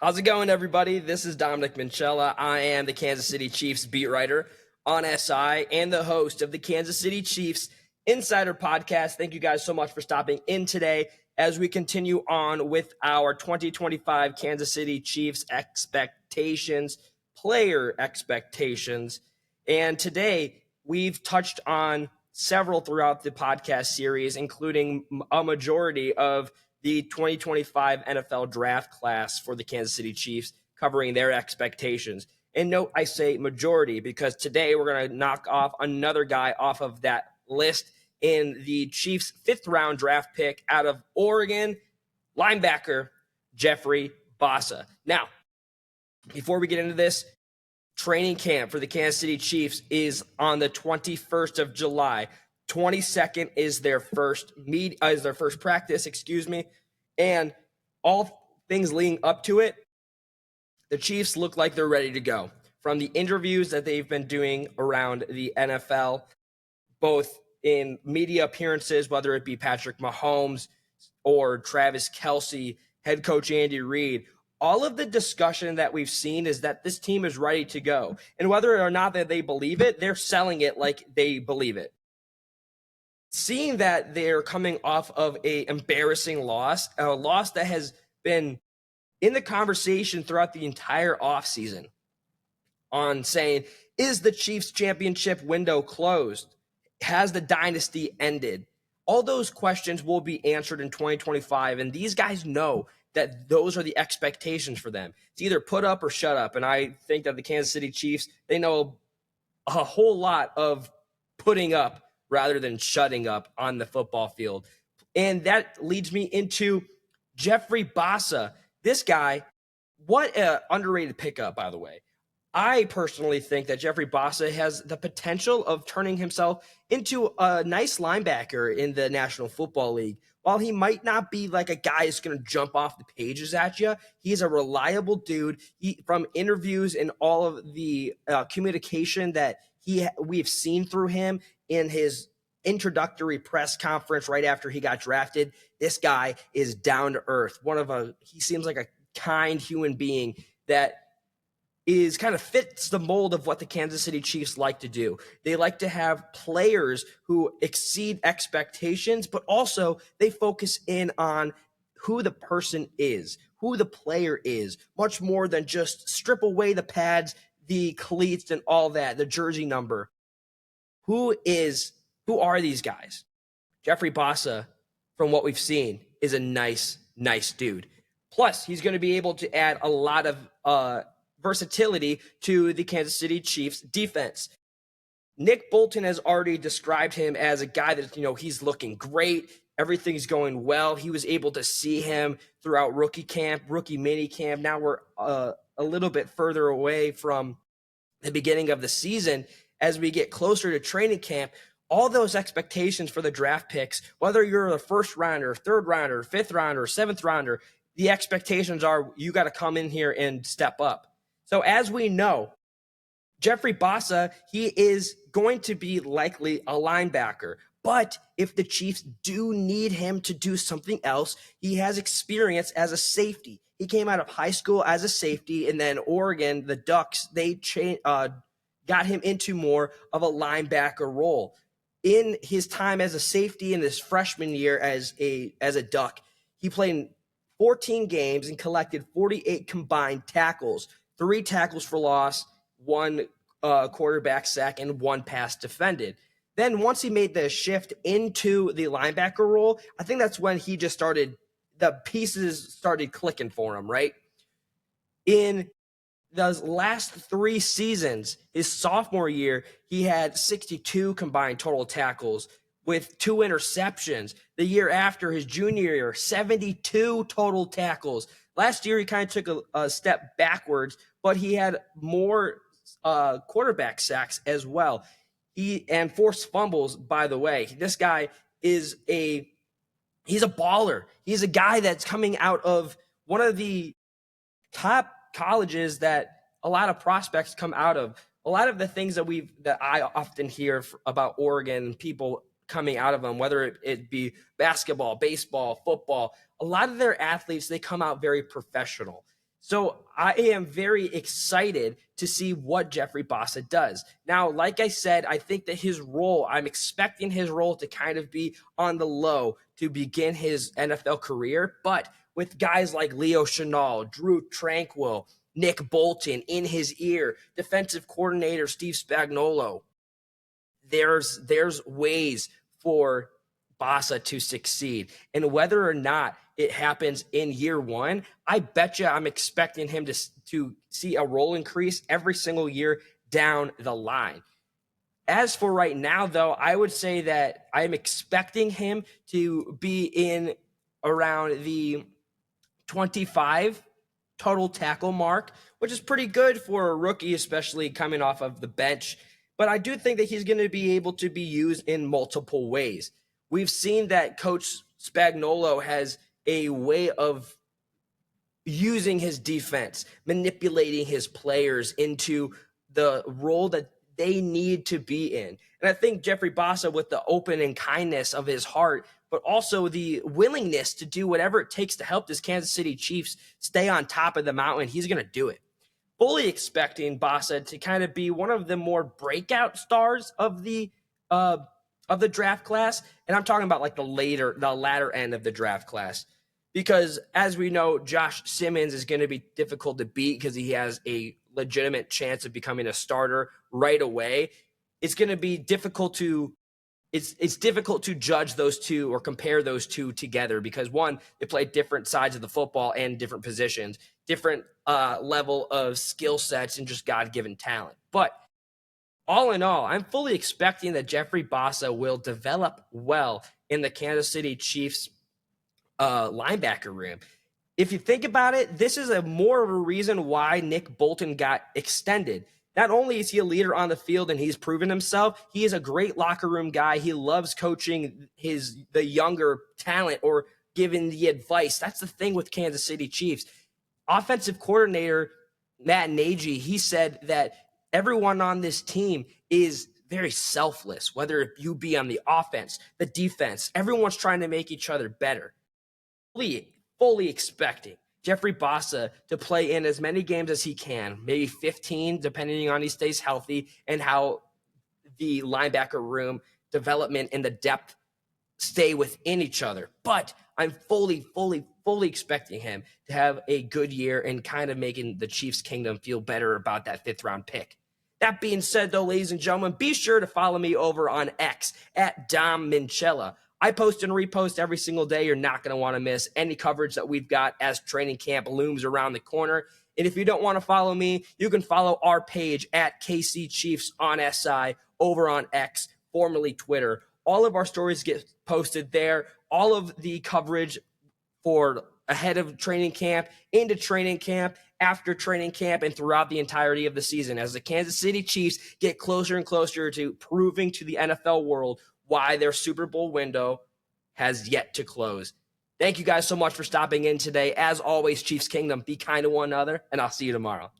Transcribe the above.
How's it going, everybody? This is Dominic Minchella. I am the Kansas City Chiefs beat writer on SI and the host of the Kansas City Chiefs Insider Podcast. Thank you guys so much for stopping in today as we continue on with our 2025 Kansas City Chiefs expectations, player expectations. And today we've touched on several throughout the podcast series, including a majority of the 2025 NFL draft class for the Kansas City Chiefs, covering their expectations. And note, I say majority because today we're going to knock off another guy off of that list in the Chiefs' 5th round draft pick out of Oregon, linebacker Jeffrey Bassa. Now, before we get into this, training camp for the Kansas City Chiefs is on the 21st of July. 22nd is their first practice, and all things leading up to it, the Chiefs look like they're ready to go. From the interviews that they've been doing around the NFL, both in media appearances, whether it be Patrick Mahomes or Travis Kelce, head coach Andy Reid, all of the discussion that we've seen is that this team is ready to go. And whether or not that they believe it, they're selling it like they believe it. Seeing that they're coming off of an embarrassing loss, a loss that has been in the conversation throughout the entire offseason on saying, is the Chiefs championship window closed? Has the dynasty ended? All those questions will be answered in 2025, and these guys know that those are the expectations for them. It's either put up or shut up, and I think that the Kansas City Chiefs, they know a whole lot of putting up rather than shutting up on the football field. And that leads me into Jeffrey Bassa. This guy, what an underrated pickup, by the way. I personally think that Jeffrey Bassa has the potential of turning himself into a nice linebacker in the National Football League. While he might not be like a guy who's going to jump off the pages at you, he's a reliable dude. From interviews and all of the communication that we've seen through him in his introductory press conference right after he got drafted, this guy is down to earth. He seems like a kind human being that is kind of fits the mold of what the Kansas City Chiefs like to do. They like to have players who exceed expectations, but also they focus in on who the person is, who the player is, much more than just strip away the pads, the cleats, and all that, the jersey number. Who are these guys? Jeffrey Bassa, from what we've seen, is a nice dude. Plus, he's going to be able to add a lot of versatility to the Kansas City Chiefs defense. Nick Bolton has already described him as a guy that, he's looking great. Everything's going well. He was able to see him throughout rookie mini camp. Now we're a little bit further away from the beginning of the season. As we get closer to training camp, all those expectations for the draft picks, whether you're a first rounder, third rounder, fifth rounder, seventh rounder, the expectations are you got to come in here and step up. So as we know, Jeffrey Bassa, he is going to be likely a linebacker. But if the Chiefs do need him to do something else, he has experience as a safety. He came out of high school as a safety, and then Oregon, the Ducks, they got him into more of a linebacker role. In his time as a safety in his freshman year as a Duck, he played in 14 games and collected 48 combined tackles, 3 tackles for loss, 1 quarterback sack, and 1 pass defended. Then once he made the shift into the linebacker role, I think that's when he just the pieces started clicking for him, right? In those last 3 seasons, his sophomore year, he had 62 combined total tackles with 2 interceptions. The year after, his junior year, 72 total tackles. Last year, he kind of took a step backwards, but he had more quarterback sacks as well. And forced fumbles, by the way. This guy is he's a baller. He's a guy that's coming out of one of the top colleges that a lot of prospects come out of. A lot of the things that I often hear about Oregon, people coming out of them, whether it be basketball, baseball, football, a lot of their athletes, they come out very professional. So I am very excited to see what Jeffrey Bassa does. Now, like I said, I think that I'm expecting his role to kind of be on the low to begin his NFL career. But with guys like Leo Chenal, Drew Tranquill, Nick Bolton in his ear, defensive coordinator Steve Spagnuolo, there's ways for Bassa to succeed. And whether or not it happens in year one, I bet you I'm expecting him to see a role increase every single year down the line. As for right now, though, I would say that I'm expecting him to be in around the 25 total tackle mark, which is pretty good for a rookie, especially coming off of the bench. But I do think that he's going to be able to be used in multiple ways. We've seen that Coach Spagnuolo has a way of using his defense, manipulating his players into the role that they need to be in. And I think Jeffrey Bassa, with the open and kindness of his heart, but also the willingness to do whatever it takes to help this Kansas City Chiefs stay on top of the mountain, he's going to do it. Fully expecting Bassa to kind of be one of the more breakout stars of the draft class, and I'm talking about like the latter end of the draft class, because as we know, Josh Simmons is going to be difficult to beat because he has a legitimate chance of becoming a starter right away. It's going to be difficult to it's difficult to judge those two or compare those two together because, one, they play different sides of the football and different positions, different level of skill sets and just God-given talent. But all in all, I'm fully expecting that Jeffrey Bassa will develop well in the Kansas City Chiefs linebacker room. If you think about it, this is more of a reason why Nick Bolton got extended. Not only is he a leader on the field and he's proven himself, he is a great locker room guy. He loves coaching the younger talent or giving the advice. That's the thing with Kansas City Chiefs. Offensive coordinator Matt Nagy, he said that everyone on this team is very selfless, whether you be on the offense, the defense. Everyone's trying to make each other better. Fully expecting Jeffrey Bassa to play in as many games as he can, maybe 15, depending on he stays healthy and how the linebacker room development and the depth stay within each other. But I'm fully expecting him to have a good year and kind of making the Chiefs kingdom feel better about that 5th round pick. That being said, though, ladies and gentlemen, be sure to follow me over on X at Dom Minchella. I post and repost every single day. You're not going to want to miss any coverage that we've got as training camp looms around the corner. And if you don't want to follow me, you can follow our page at KC Chiefs on SI over on X, formerly Twitter. All of our stories get posted there. All of the coverage for ahead of training camp, into training camp, after training camp, and throughout the entirety of the season as the Kansas City Chiefs get closer and closer to proving to the NFL world why their Super Bowl window has yet to close. Thank you guys so much for stopping in today. As always, Chiefs Kingdom, be kind to one another, and I'll see you tomorrow.